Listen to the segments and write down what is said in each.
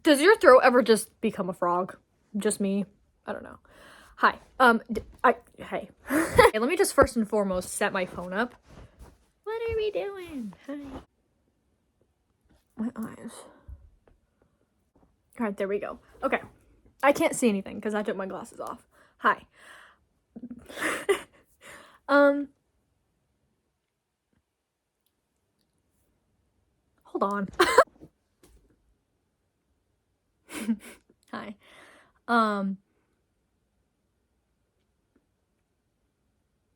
Does your throat ever just become a frog? Just me? I don't know. Hi. Hey. Hey, let me just first and foremost set my phone up. What are we doing? Hi. My eyes. Alright, there we go. Okay. I can't see anything because I took my glasses off. Hi. Hold on. Hi.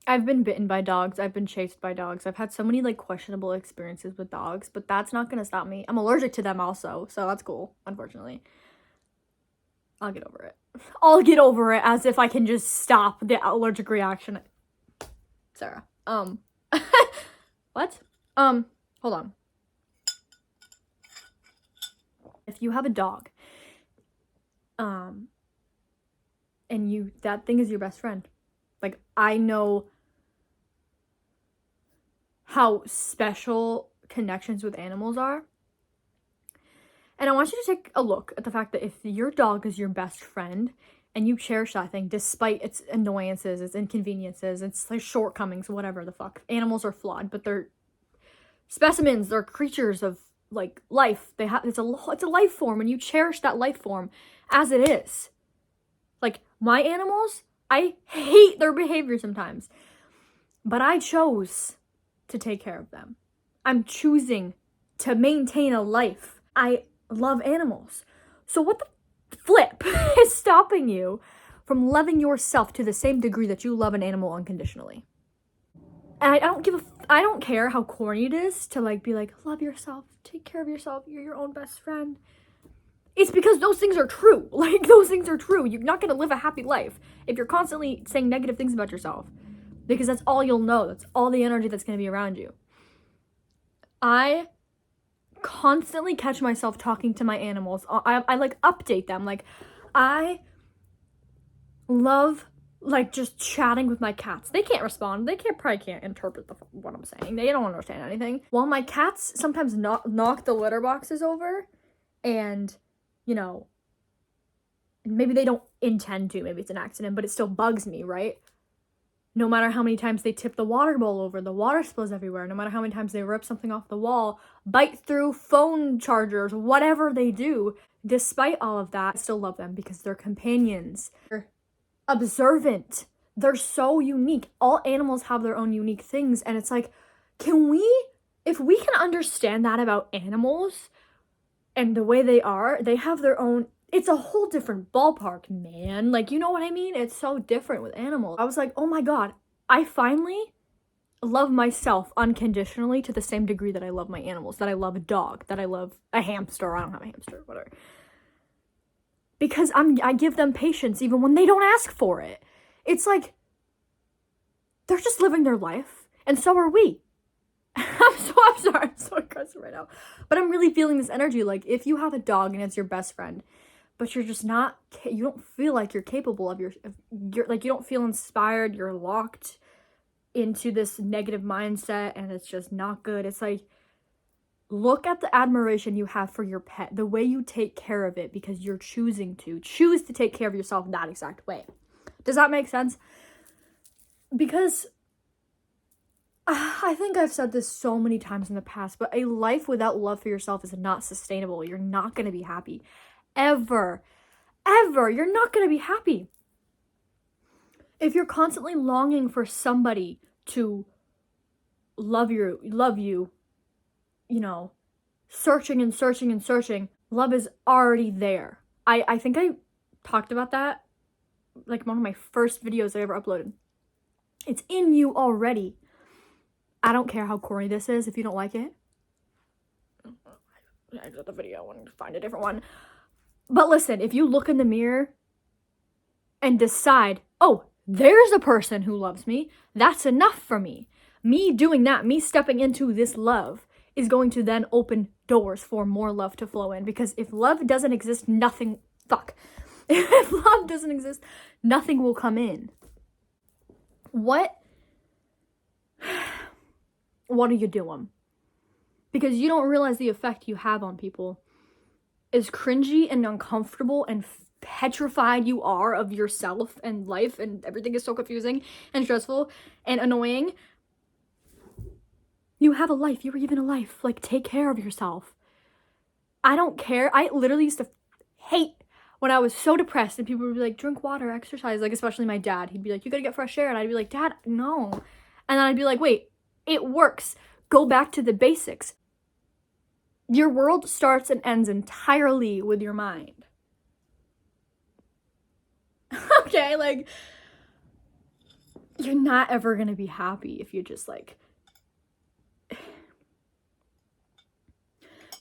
I've been bitten by dogs. I've been chased by dogs. I've had so many like questionable experiences with dogs, but that's not gonna stop me. I'm allergic to them also, so that's cool, unfortunately. I'll get over it. I'll get over it as if I can just stop the allergic reaction. Sarah. What? Hold on. If you have a dog, and that thing is your best friend. Like, I know how special connections with animals are. And I want you to take a look at the fact that if your dog is your best friend and you cherish that thing despite its annoyances, its inconveniences, its like shortcomings, whatever the fuck. Animals are flawed, but they're specimens, they're creatures of like life. It's a life form, and you cherish that life form as it is. Like my animals, I hate their behavior sometimes, but I chose to take care of them. I'm choosing to maintain a life. I love animals. So what the flip is stopping you from loving yourself to the same degree that you love an animal unconditionally? And I don't care how corny it is to like be like, love yourself, take care of yourself, you're your own best friend. It's because those things are true. Like, those things are true. You're not gonna live a happy life if you're constantly saying negative things about yourself, because that's all you'll know. That's all the energy that's gonna be around you. I constantly catch myself talking to my animals. I like update them. Like, I love like just chatting with my cats. They can't respond. They probably can't interpret what I'm saying. They don't understand anything. While my cats sometimes knock the litter boxes over, and you know, maybe they don't intend to. Maybe it's an accident, but it still bugs me, right? No matter how many times they tip the water bowl over, the water spills everywhere. No matter how many times they rip something off the wall, bite through phone chargers, whatever they do, despite all of that, I still love them because they're companions. They're observant. They're so unique. All animals have their own unique things, and it's like, if we can understand that about animals and the way they are, they have their own, it's a whole different ballpark, man. Like, you know what I mean? It's so different with animals. I was like, oh my god, I finally love myself unconditionally to the same degree that I love my animals, that I love a dog, that I love a hamster. I don't have a hamster, whatever. Because I give them patience even when they don't ask for it. It's like, they're just living their life, and so are we. I'm sorry, I'm so aggressive right now. But I'm really feeling this energy. Like, if you have a dog and it's your best friend, but you're just not, you don't feel like you're capable of you're like, you don't feel inspired, you're locked into this negative mindset, and it's just not good. It's like, look at the admiration you have for your pet, the way you take care of it, because you're choose to take care of yourself that exact way. Does that make sense? Because I think I've said this so many times in the past, but a life without love for yourself is not sustainable. You're not going to be happy. Ever. You're not going to be happy. If you're constantly longing for somebody to love you, you know, searching, love is already there. I think I talked about that, like, one of my first videos I ever uploaded. It's in you already. I don't care how corny this is. If you don't like it, exit the video and find a different one. But listen, if you look in the mirror and decide, oh, there's a person who loves me, that's enough for me. Me doing that, me stepping into this love, is going to then open doors for more love to flow in. Because if love doesn't exist, if love doesn't exist, nothing will come in. What are you doing? Because you don't realize the effect you have on people as cringy and uncomfortable and petrified you are of yourself and life, and everything is so confusing and stressful and annoying, you have a life. You were given a life. Like, take care of yourself. I don't care. I literally used to hate when I was so depressed and people would be like, drink water, exercise. Like, especially my dad. He'd be like, you gotta get fresh air. And I'd be like, Dad, no. And then I'd be like, wait, it works. Go back to the basics. Your world starts and ends entirely with your mind. Okay, like, you're not ever gonna be happy if you just, like,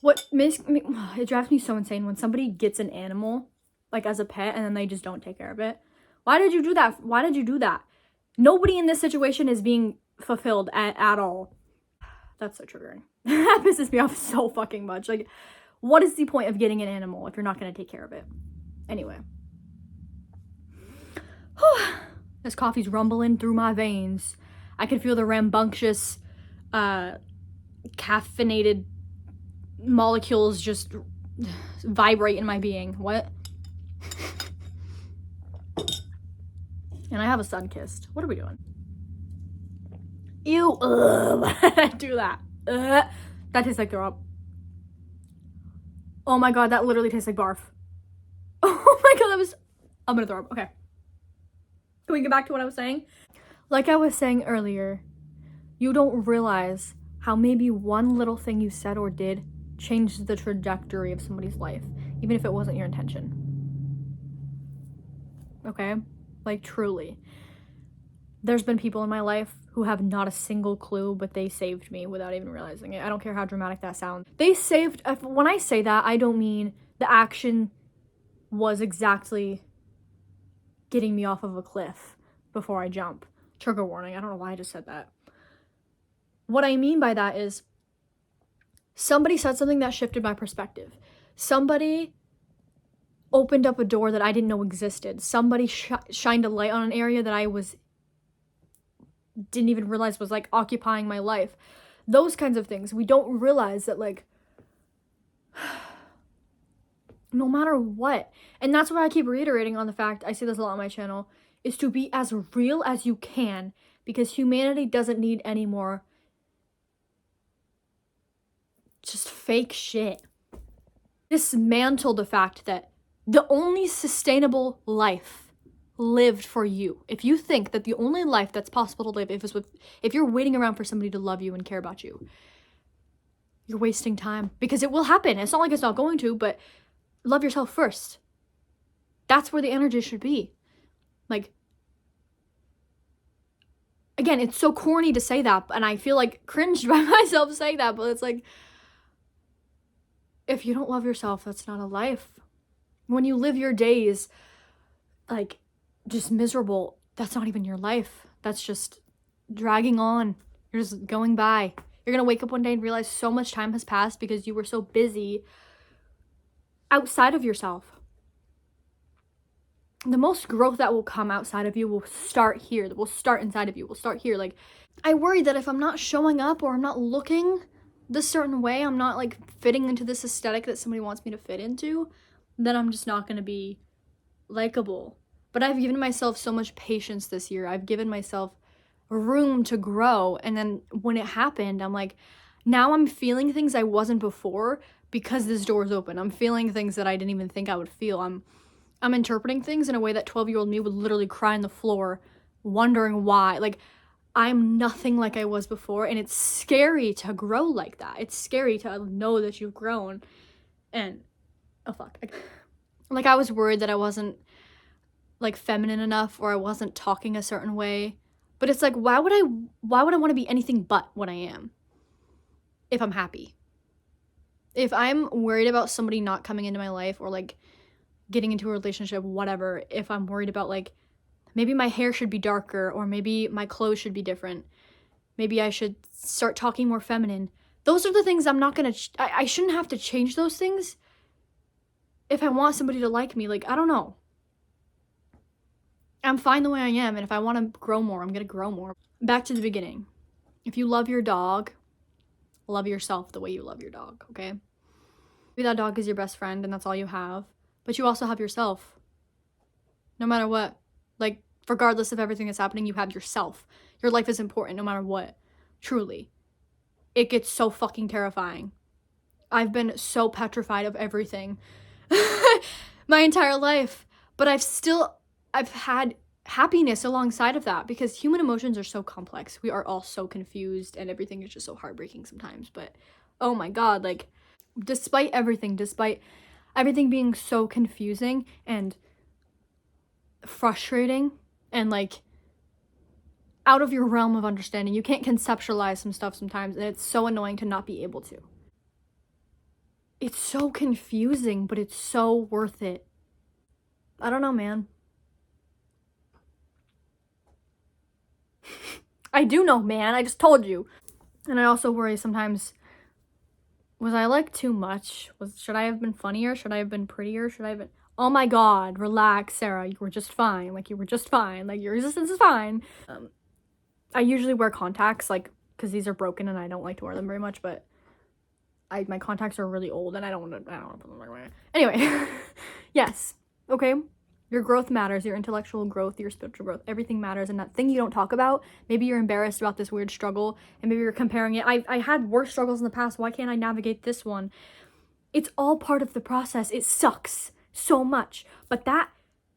what makes me, it drives me so insane when somebody gets an animal, like, as a pet, and then they just don't take care of it. Why did you do that? Why did you do that? Nobody in this situation is being fulfilled at all. That's so triggering. That pisses me off so fucking much. Like, what is the point of getting an animal if you're not going to take care of it? Anyway. This coffee's rumbling through my veins. I can feel the rambunctious, caffeinated molecules just vibrate in my being. What? And I have a sun-kissed. What are we doing? Ew. Why did I do that? That tastes like throw up. Oh my god, that literally tastes like barf. Oh my god, I'm gonna throw up. Okay. Can we get back to what I was saying? Like I was saying earlier, you don't realize how maybe one little thing you said or did changed the trajectory of somebody's life, even if it wasn't your intention. Okay? Like, truly. There's been people in my life who have not a single clue, but they saved me without even realizing it. I don't care how dramatic that sounds. They saved, when I say that, I don't mean the action was exactly getting me off of a cliff before I jump. Trigger warning, I don't know why I just said that. What I mean by that is somebody said something that shifted my perspective. Somebody opened up a door that I didn't know existed. Somebody shined a light on an area that I didn't even realize was, like, occupying my life. Those kinds of things. We don't realize that, like, no matter what. And that's why I keep reiterating on the fact, I say this a lot on my channel, is to be as real as you can, because humanity doesn't need any more just fake shit. Dismantle the fact that the only sustainable life lived for you. If you think that the only life that's possible to live if you're waiting around for somebody to love you and care about you, you're wasting time, because it will happen. It's not like it's not going to, but love yourself first. That's where the energy should be. Like, again, it's so corny to say that, and I feel like cringed by myself saying that, but it's like, if you don't love yourself, that's not a life. When you live your days, like, just miserable, that's not even your life. That's just dragging on. You're just going by. You're gonna wake up one day and realize so much time has passed because you were so busy outside of yourself. The most growth that will come outside of you will start here. Will start inside of you. Will start here. Like, I worry that if I'm not showing up or I'm not looking this certain way, I'm not, like, fitting into this aesthetic that somebody wants me to fit into, then I'm just not gonna be likable. But I've given myself so much patience this year. I've given myself room to grow. And then when it happened, I'm like, now I'm feeling things I wasn't before because this door is open. I'm feeling things that I didn't even think I would feel. I'm interpreting things in a way that 12-year-old me would literally cry on the floor, wondering why. Like, I'm nothing like I was before, and it's scary to grow like that. It's scary to know that you've grown. And, oh fuck. Like, I was worried that I wasn't, like, feminine enough, or I wasn't talking a certain way. But it's like, why would I want to be anything but what I am if I'm happy? If I'm worried about somebody not coming into my life, or, like, getting into a relationship, whatever, if I'm worried about, like, maybe my hair should be darker, or maybe my clothes should be different, maybe I should start talking more feminine, those are the things I'm not gonna I shouldn't have to change those things if I want somebody to like me. Like, I don't know. I'm fine the way I am, and if I want to grow more, I'm gonna grow more. Back to the beginning. If you love your dog, love yourself the way you love your dog, okay? Maybe that dog is your best friend and that's all you have, but you also have yourself. No matter what. Like, regardless of everything that's happening, you have yourself. Your life is important no matter what. Truly. It gets so fucking terrifying. I've been so petrified of everything my entire life, but I've had happiness alongside of that, because human emotions are so complex. We are all so confused and everything is just so heartbreaking sometimes. But oh my god, like, despite everything being so confusing and frustrating and like out of your realm of understanding, you can't conceptualize some stuff sometimes, and it's so annoying to not be able to. It's so confusing, but it's so worth it. I don't know, man. I do know, man. I just told you. And I also worry sometimes, was I like too much? Should I have been funnier? Should I have been prettier? Should I have been... Oh my god, relax, Sarah. You were just fine. Like, you were just fine. Like, your resistance is fine. I usually wear contacts, like, because these are broken and I don't like to wear them very much, but my contacts are really old and I don't want to put them away. Anyway, yes, okay? Your growth matters, your intellectual growth, your spiritual growth, everything matters. And that thing you don't talk about, maybe you're embarrassed about this weird struggle and maybe you're comparing it. I had worse struggles in the past. Why can't I navigate this one? It's all part of the process. It sucks so much, but that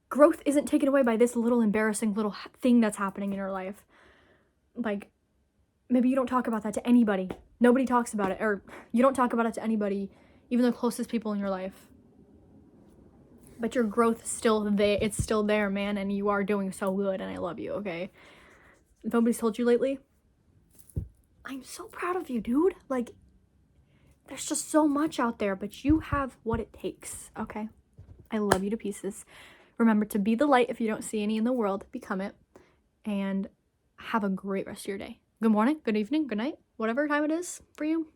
growth isn't taken away by this little embarrassing little thing that's happening in your life. Like, maybe you don't talk about that to anybody. Nobody talks about it, or you don't talk about it to anybody, even the closest people in your life. But your growth is still there. It's still there, man, and you are doing so good, and I love you, okay? If nobody's told you lately, I'm so proud of you, dude. Like, there's just so much out there, but you have what it takes, okay? I love you to pieces. Remember to be the light. If you don't see any in the world, become it. And have a great rest of your day. Good morning, good evening, good night, whatever time it is for you.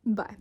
Bye.